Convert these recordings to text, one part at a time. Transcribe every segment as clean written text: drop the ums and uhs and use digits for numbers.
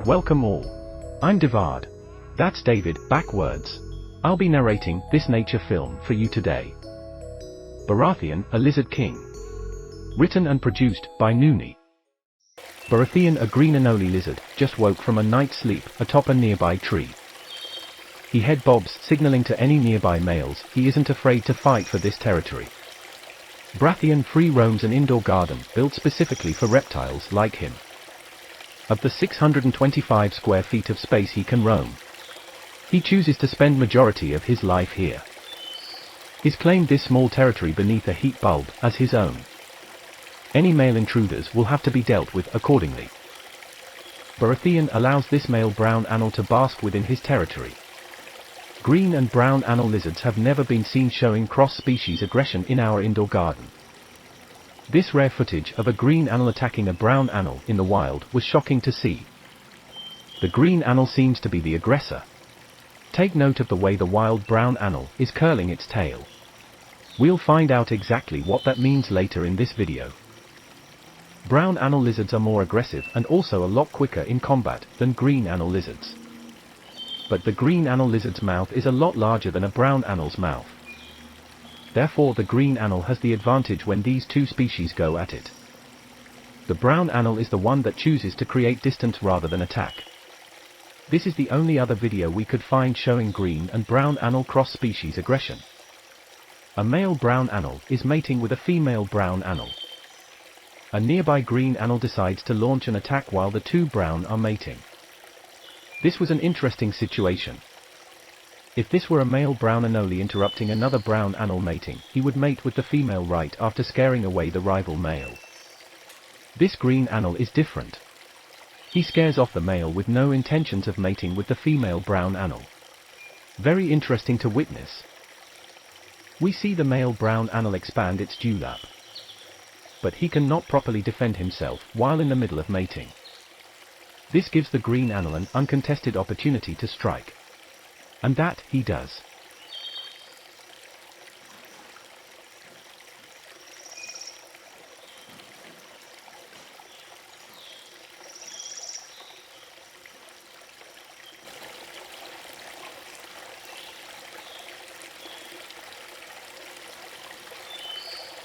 Welcome all. I'm Devard. That's David, backwards. I'll be narrating this nature film for you today. Baraatheon, a lizard king. Written and produced by Noonie. Baraatheon, a green anole lizard, just woke from a night's sleep atop a nearby tree. He head bobs, signaling to any nearby males he isn't afraid to fight for this territory. Baraatheon free roams an indoor garden built specifically for reptiles like him. Of the 625 square feet of space he can roam, he chooses to spend majority of his life here. He's claimed this small territory beneath a heat bulb as his own. Any male intruders will have to be dealt with accordingly. Baraatheon allows this male brown anole to bask within his territory. Green and brown anole lizards have never been seen showing cross-species aggression in our indoor garden. This rare footage of a green anole attacking a brown anole in the wild was shocking to see. The green anole seems to be the aggressor. Take note of the way the wild brown anole is curling its tail. We'll find out exactly what that means later in this video. Brown anole lizards are more aggressive and also a lot quicker in combat than green anole lizards. But the green anole lizard's mouth is a lot larger than a brown anole's mouth. Therefore the green anole has the advantage when these two species go at it. The brown anole is the one that chooses to create distance rather than attack. This is the only other video we could find showing green and brown anole cross-species aggression. A male brown anole is mating with a female brown anole. A nearby green anole decides to launch an attack while the two brown are mating. This was an interesting situation. If this were a male brown anole interrupting another brown anole mating, he would mate with the female right after scaring away the rival male. This green anole is different. He scares off the male with no intentions of mating with the female brown anole. Very interesting to witness. We see the male brown anole expand its dewlap. But he cannot properly defend himself while in the middle of mating. This gives the green anole an uncontested opportunity to strike. And that he does.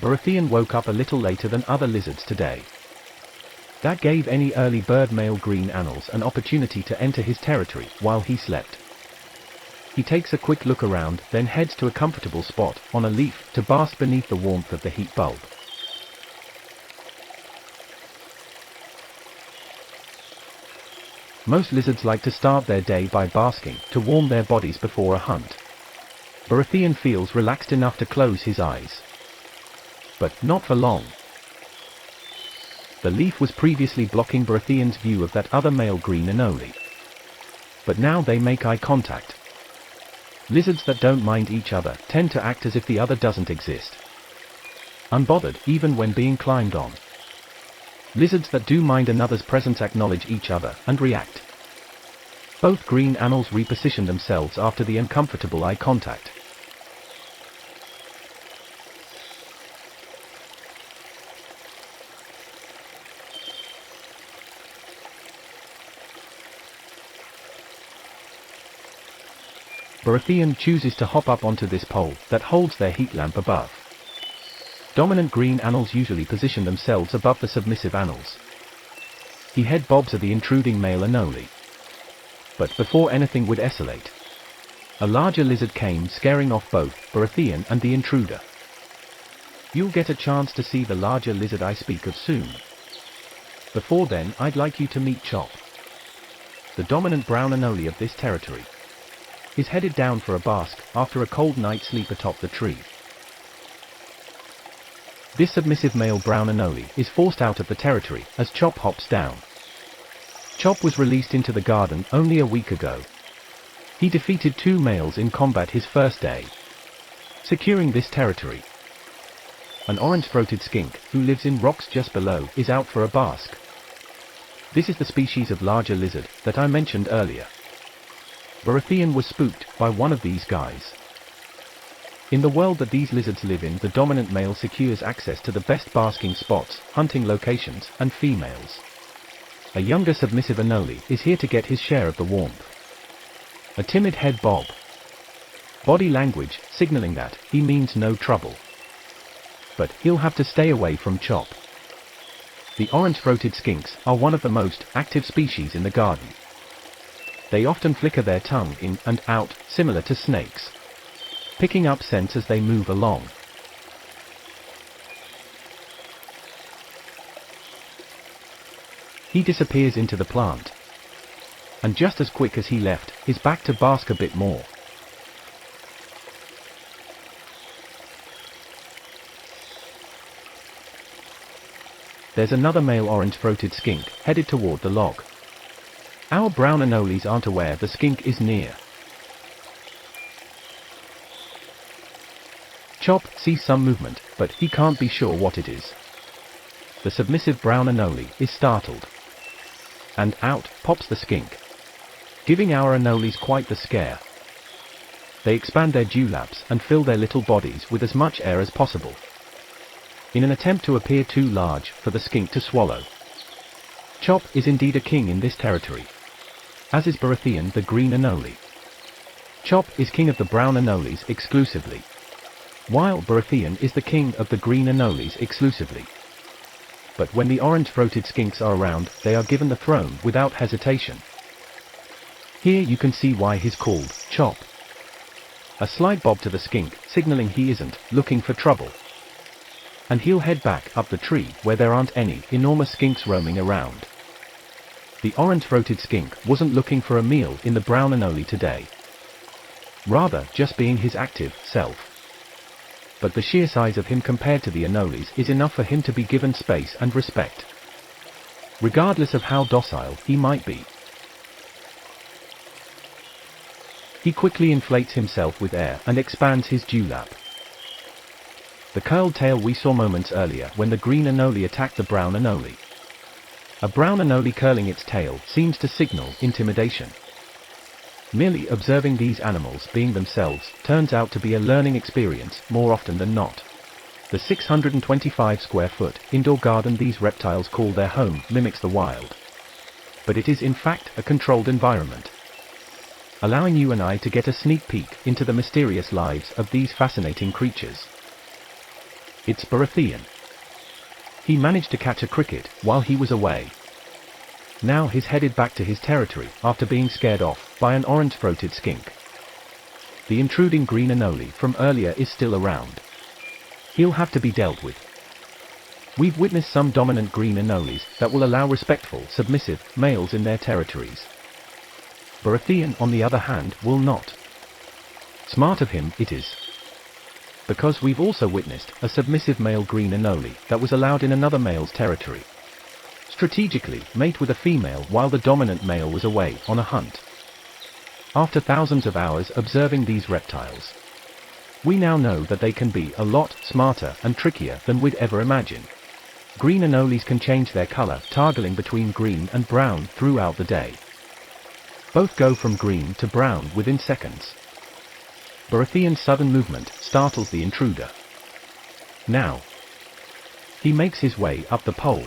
Baraatheon woke up a little later than other lizards today. That gave any early bird male green anoles an opportunity to enter his territory while he slept. He takes a quick look around, then heads to a comfortable spot on a leaf to bask beneath the warmth of the heat bulb. Most lizards like to start their day by basking to warm their bodies before a hunt. Baraatheon feels relaxed enough to close his eyes. But not for long. The leaf was previously blocking Baraatheon's view of that other male green anole. But now they make eye contact. Lizards that don't mind each other tend to act as if the other doesn't exist. Unbothered even when being climbed on. Lizards that do mind another's presence acknowledge each other and react. Both green anoles reposition themselves after the uncomfortable eye contact. Baraatheon chooses to hop up onto this pole that holds their heat lamp above. Dominant green anoles usually position themselves above the submissive anoles. He head bobs at the intruding male anole. But before anything would escalate, a larger lizard came scaring off both Baraatheon and the intruder. You'll get a chance to see the larger lizard I speak of soon. Before then, I'd like you to meet Chop, the dominant brown anole of this territory. He's headed down for a bask after a cold night's sleep atop the tree. This submissive male brown anole is forced out of the territory as Chop hops down. Chop was released into the garden only a week ago. He defeated two males in combat his first day, securing this territory. An orange-throated skink, who lives in rocks just below, is out for a bask. This is the species of larger lizard that I mentioned earlier. Baraatheon was spooked by one of these guys. In the world that these lizards live in, the dominant male secures access to the best basking spots, hunting locations, and females. A younger submissive anole is here to get his share of the warmth. A timid head bob. Body language signaling that he means no trouble. But he'll have to stay away from Chop. The orange-throated skinks are one of the most active species in the garden. They often flicker their tongue in and out, similar to snakes, picking up scents as they move along. He disappears into the plant. And just as quick as he left, is back to bask a bit more. There's another male orange-throated skink, headed toward the log. Our brown anoles aren't aware the skink is near. Chop sees some movement, but he can't be sure what it is. The submissive brown anole is startled. And out pops the skink, giving our anoles quite the scare. They expand their dewlaps and fill their little bodies with as much air as possible, in an attempt to appear too large for the skink to swallow. Chop is indeed a king in this territory, as is Baraatheon the green anole. Chop is king of the brown anoles exclusively, while Baraatheon is the king of the green anoles exclusively. But when the orange-throated skinks are around, they are given the throne without hesitation. Here you can see why he's called Chop. A slight bob to the skink, signaling he isn't looking for trouble. And he'll head back up the tree where there aren't any enormous skinks roaming around. The orange-throated skink wasn't looking for a meal in the brown anole today, rather just being his active self. But the sheer size of him compared to the anoles is enough for him to be given space and respect, regardless of how docile he might be. He quickly inflates himself with air and expands his dewlap. The curled tail we saw moments earlier when the green anole attacked the brown anole. A brown anole curling its tail seems to signal intimidation. Merely observing these animals being themselves turns out to be a learning experience more often than not. The 625 square foot indoor garden these reptiles call their home mimics the wild. But it is in fact a controlled environment, allowing you and I to get a sneak peek into the mysterious lives of these fascinating creatures. It's Baraatheon. He managed to catch a cricket while he was away. Now he's headed back to his territory after being scared off by an orange-throated skink. The intruding green anole from earlier is still around. He'll have to be dealt with. We've witnessed some dominant green anoles that will allow respectful, submissive males in their territories. Baraatheon, on the other hand, will not. Smart of him it is, because we've also witnessed a submissive male green anole that was allowed in another male's territory, strategically mate with a female while the dominant male was away on a hunt. After thousands of hours observing these reptiles, we now know that they can be a lot smarter and trickier than we'd ever imagine. Green anoles can change their color, toggling between green and brown throughout the day. Both go from green to brown within seconds. Baraatheon's sudden movement startles the intruder. Now, he makes his way up the pole.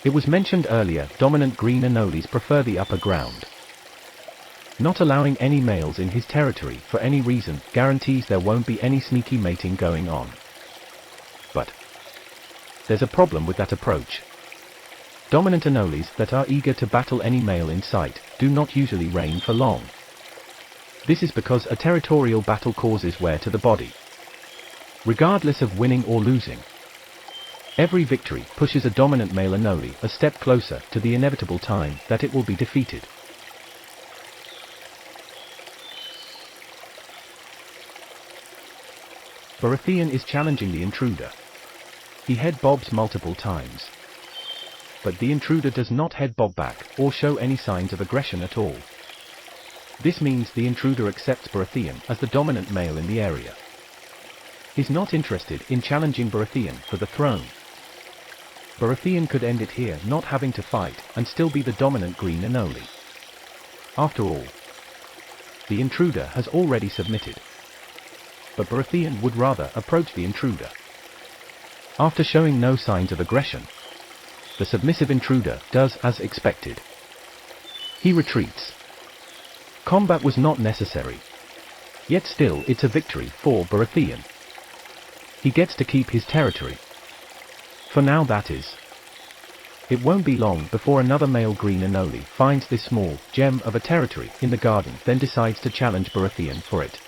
It was mentioned earlier, dominant green anoles prefer the upper ground. Not allowing any males in his territory for any reason guarantees there won't be any sneaky mating going on. But there's a problem with that approach. Dominant anoles that are eager to battle any male in sight do not usually reign for long. This is because a territorial battle causes wear to the body, regardless of winning or losing. Every victory pushes a dominant male anole a step closer to the inevitable time that it will be defeated. Baraatheon is challenging the intruder. He head bobs multiple times, but the intruder does not head bob back or show any signs of aggression at all. This means the intruder accepts Baraatheon as the dominant male in the area. He's not interested in challenging Baraatheon for the throne. Baraatheon could end it here, not having to fight, and still be the dominant green anole. After all, the intruder has already submitted. But Baraatheon would rather approach the intruder. After showing no signs of aggression, The submissive intruder does as expected. He retreats. Combat was not necessary. Yet still it's a victory for Baraatheon. He gets to keep his territory. For now, that is. It won't be long before another male green anole finds this small gem of a territory in the garden, then decides to challenge Baraatheon for it.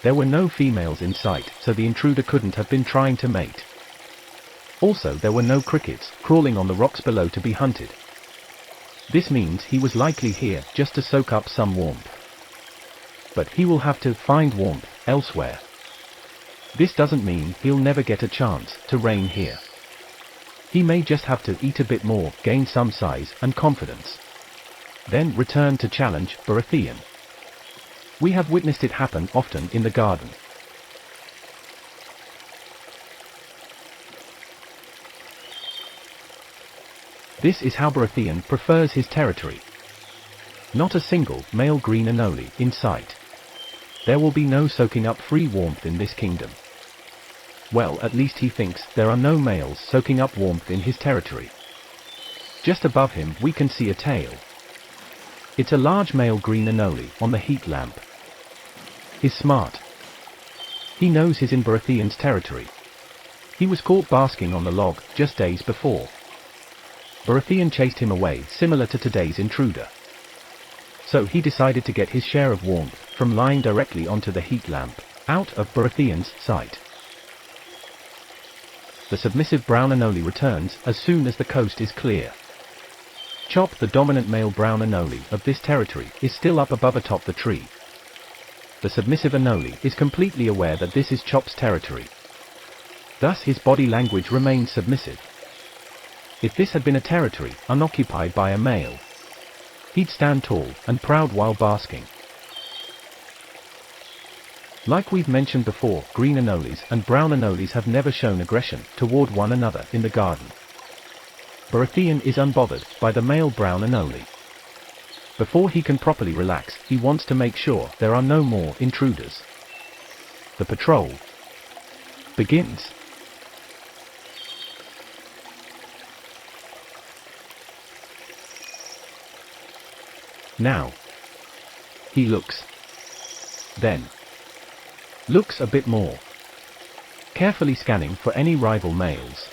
There were no females in sight, so the intruder couldn't have been trying to mate. Also, there were no crickets crawling on the rocks below to be hunted. This means he was likely here just to soak up some warmth. But he will have to find warmth elsewhere. This doesn't mean he'll never get a chance to reign here. He may just have to eat a bit more, gain some size and confidence. Then return to challenge Baraatheon. We have witnessed it happen often in the garden. This is how Baraatheon prefers his territory. Not a single male green anole in sight. There will be no soaking up free warmth in this kingdom. Well, at least he thinks there are no males soaking up warmth in his territory. Just above him we can see a tail. It's a large male green anole on the heat lamp. He's smart. He knows he's in Baraatheon's territory. He was caught basking on the log just days before. Baraatheon chased him away, similar to today's intruder. So he decided to get his share of warmth from lying directly onto the heat lamp, out of Baraatheon's sight. The submissive brown anole returns as soon as the coast is clear. Chop, the dominant male brown anole of this territory, is still up above atop the tree. The submissive anole is completely aware that this is Chop's territory. Thus his body language remains submissive. If this had been a territory unoccupied by a male, he'd stand tall and proud while basking. Like we've mentioned before, green anoles and brown anoles have never shown aggression toward one another in the garden. Baraatheon is unbothered by the male brown anole. Before he can properly relax, he wants to make sure there are no more intruders. The patrol begins. Now he looks. Then looks a bit more. Carefully scanning for any rival males.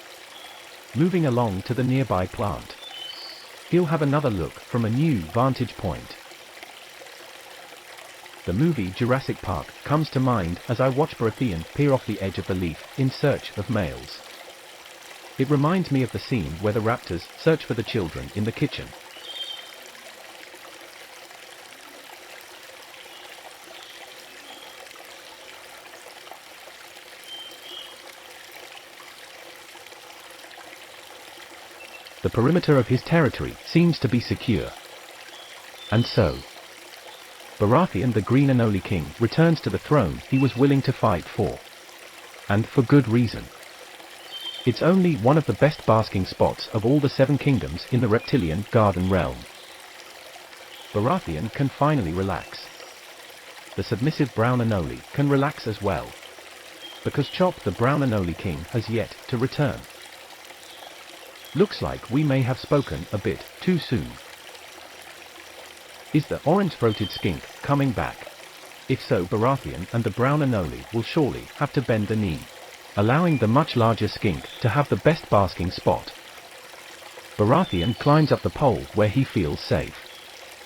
Moving along to the nearby plant. He'll have another look from a new vantage point. The movie Jurassic Park comes to mind as I watch Baraatheon peer off the edge of the leaf in search of males. It reminds me of the scene where the raptors search for the children in the kitchen. The perimeter of his territory seems to be secure. And so, Baraatheon, the Green Anole King, returns to the throne he was willing to fight for. And for good reason. It's only one of the best basking spots of all the 7 kingdoms in the reptilian garden realm. Baraatheon can finally relax. The submissive brown anole can relax as well. Because Chop, the brown anole king, has yet to return. Looks like we may have spoken a bit too soon. Is the orange-throated skink coming back? If so, Baraatheon and the brown anole will surely have to bend the knee, allowing the much larger skink to have the best basking spot. Baraatheon climbs up the pole where he feels safe.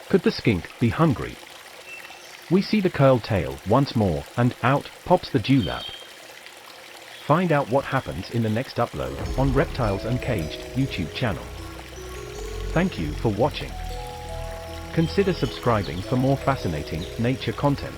Could the skink be hungry? We see the curled tail once more, and out pops the dewlap. Find out what happens in the next upload on Reptiles Uncaged YouTube channel. Thank you for watching. Consider subscribing for more fascinating nature content.